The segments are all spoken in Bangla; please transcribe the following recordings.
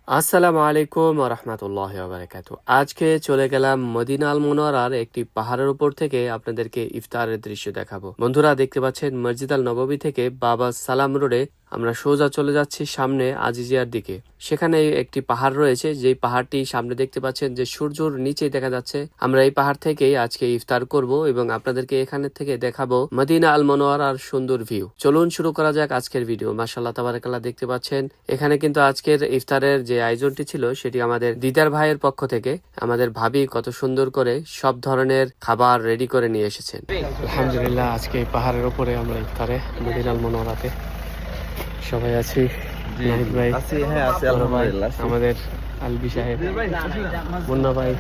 আসসালামু আলাইকুম ওয়া রাহমাতুল্লাহি ওয়া বারাকাতুহু। আজকে চলে গেলাম মদিনা আল মুনাওয়ারার একটি পাহাড়ের উপর থেকে আপনাদেরকে ইফতারের দৃশ্য দেখাবো। বন্ধুরা দেখতে পাচ্ছেন মসজিদ আল নববী থেকে বাবা সালাম রোডে আমরা সোজা চলে যাচ্ছি সামনে আজিজিয়ার দিকে। সেখানে একটি পাহাড় রয়েছে, যেই পাহাড়টি সামনে দেখতে পাচ্ছেন যে সূর্যর নিচেই দেখা যাচ্ছে। আমরা এই পাহাড় থেকেই আজকে ইফতার করব এবং আপনাদেরকে এখানে থেকে দেখাবো মদিনা আল মুনাওয়ারার সুন্দর ভিউ। চলুন শুরু করা যাক আজকের ভিডিও। মাশাআল্লাহ তাবারাকাল্লাহ, দেখতে পাচ্ছেন এখানে কিন্তু আজকের ইফতারের যে আয়োজনটি ছিল সেটি আমাদের দিদার ভাইয়ের পক্ষ থেকে আমাদের ভাবি কত সুন্দর করে সব ধরনের খাবার রেডি করে নিয়ে এসেছেন। আলহামদুলিল্লাহ, আজকে এই পাহাড়ের উপরে আমরা ইফতারে মদিনা আল মুনাওয়ারাতে সবাই আছি। নাহিদ ভাই আমাদের আলবি সাহেব, মুন্না ভাই,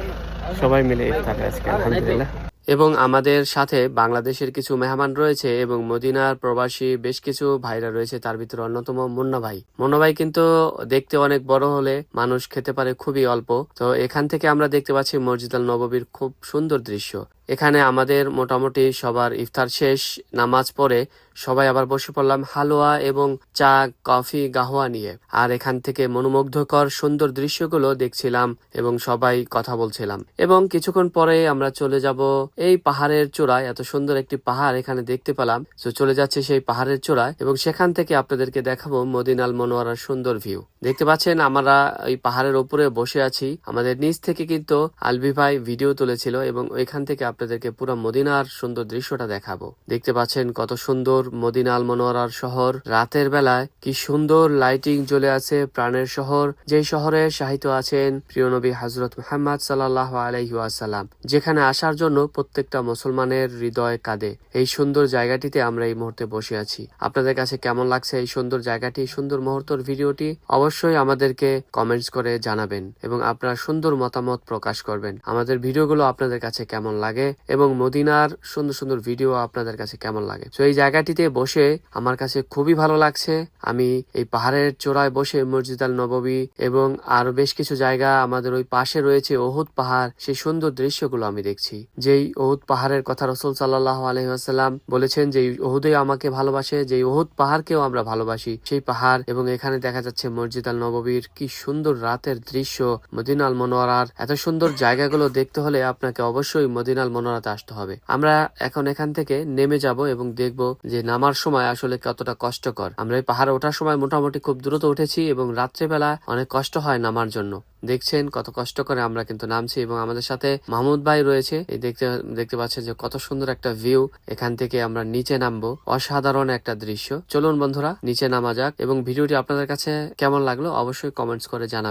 সবাই মিলে ইফতারে আজকে আলহামদুলিল্লাহ। এবং আমাদের সাথে বাংলাদেশের কিছু মেহমান রয়েছে এবং মদিনার প্রবাসী বেশ কিছু ভাইরা রয়েছে, তার ভিতরে অন্যতম মুন্না ভাই। মুন্না ভাই কিন্তু দেখতে অনেক বড় হলে মানুষ খেতে পারে খুবই অল্প। তো এখান থেকে আমরা দেখতে পাচ্ছি মসজিদ আল নববীর খুব সুন্দর দৃশ্য। এখানে আমাদের মোটামুটি সবার ইফতার শেষ, নামাজ পড়ে সবাই আবার বসে পড়লাম হালুয়া এবং চা, কফি, গাহওয়া নিয়ে। আর এখান থেকে মনোমুগ্ধকর সুন্দর দৃশ্যগুলো দেখছিলাম এবং সবাই কথা বলছিলাম। এবং কিছুক্ষণ পরে আমরা চলে যাব এই পাহাড়ের চূড়ায়। এত সুন্দর একটি পাহাড় এখানে দেখতে পেলাম, তো চলে যাচ্ছে সেই পাহাড়ের চূড়ায় এবং সেখান থেকে আপনাদেরকে দেখাবো মদিনা আল মুনাওয়ারার সুন্দর ভিউ। দেখতে পাচ্ছেন আমরা এই পাহাড়ের উপরে বসে আছি। আমাদের নিচ থেকে কিন্তু আলবি ভাই ভিডিও তুলেছিল এবং ওইখান থেকে আপনাদেরকে পুরো মদিনার সুন্দর দৃশ্যটা দেখাবো। দেখতে পাচ্ছেন কত সুন্দর মদিনা আল মুনাওয়ারার শহর। রাতের বেলায় কি সুন্দর লাইটিং জ্বলে আছে। প্রাণের শহর, যেই শহরে শাহিত আছেন প্রিয় নবী হযরত মুহাম্মদ সাল্লাল্লাহু আলাইহি ওয়াসাল্লাম, যেখানে আসার জন্য প্রত্যেকটা মুসলমানের হৃদয় কাঁদে। এই সুন্দর জায়গাটিতে আমরা এই মুহূর্তে বসে আছি। আপনাদের কাছে কেমন লাগছে এই সুন্দর জায়গাটি, সুন্দর মুহূর্তের ভিডিওটি? অবশ্যই আমাদেরকে কমেন্টস করে জানাবেন এবং আপনার সুন্দর মতামত প্রকাশ করবেন। আমাদের ভিডিওগুলো আপনাদের কাছে কেমন লাগে এবং মদিনার সুন্দর সুন্দর ভিডিও আপনাদের কাছে কেমন লাগে। তো এই জায়গাটিতে বসে আমার কাছে খুবই ভালো লাগছে। আমি এই পাহাড়ের চূড়ায় বসে মসজিদ আল নববী এবং আরো বেশ কিছু জায়গা, আমাদের ওই পাশে রয়েছে ওহুদ পাহাড়, সেই সুন্দর দৃশ্যগুলো আমি দেখছি। যেই ওহুদ পাহাড়ের কথা রাসূল সাল্লাল্লাহু আলাইহি ওয়াসাল্লাম বলেছেন যে ওহুদে আমাকে ভালোবাসে, যে ওহুদ পাহাড়কেও আমরা ভালোবাসি, সেই পাহাড়। এবং এখানে দেখা যাচ্ছে মসজিদ আল নববীর কি সুন্দর রাতের দৃশ্য। মদিনা আল মুনাওয়ারার এত সুন্দর জায়গাগুলো দেখতে হলে আপনাকে অবশ্যই মদিনা আল মুনাওয়ারাতে আসতে হবে। আমরা এখন এখান থেকে নেমে যাব এবং দেখব যে নামার সময় আসলে কতটা কষ্টকর। আমরা এই পাহাড়ে ওঠার সময় মোটামুটি খুব দ্রুত উঠেছি এবং রাত্রেবেলা অনেক কষ্ট হয় নামার জন্য। দেখছেন কত কষ্ট করে আমরা কিন্তু নামছি এবং আমাদের সাথে মাহমুদ ভাই রয়েছে। এই দেখতে পাচ্ছেন যে কত সুন্দর একটা ভিউ। এখান থেকে আমরা নিচে নামবো, অসাধারণ একটা দৃশ্য। চলুন বন্ধুরা নিচে নামা যাক এবং ভিডিওটি আপনাদের কাছে কেমন লাগলো অবশ্যই কমেন্টস করে জানাবেন।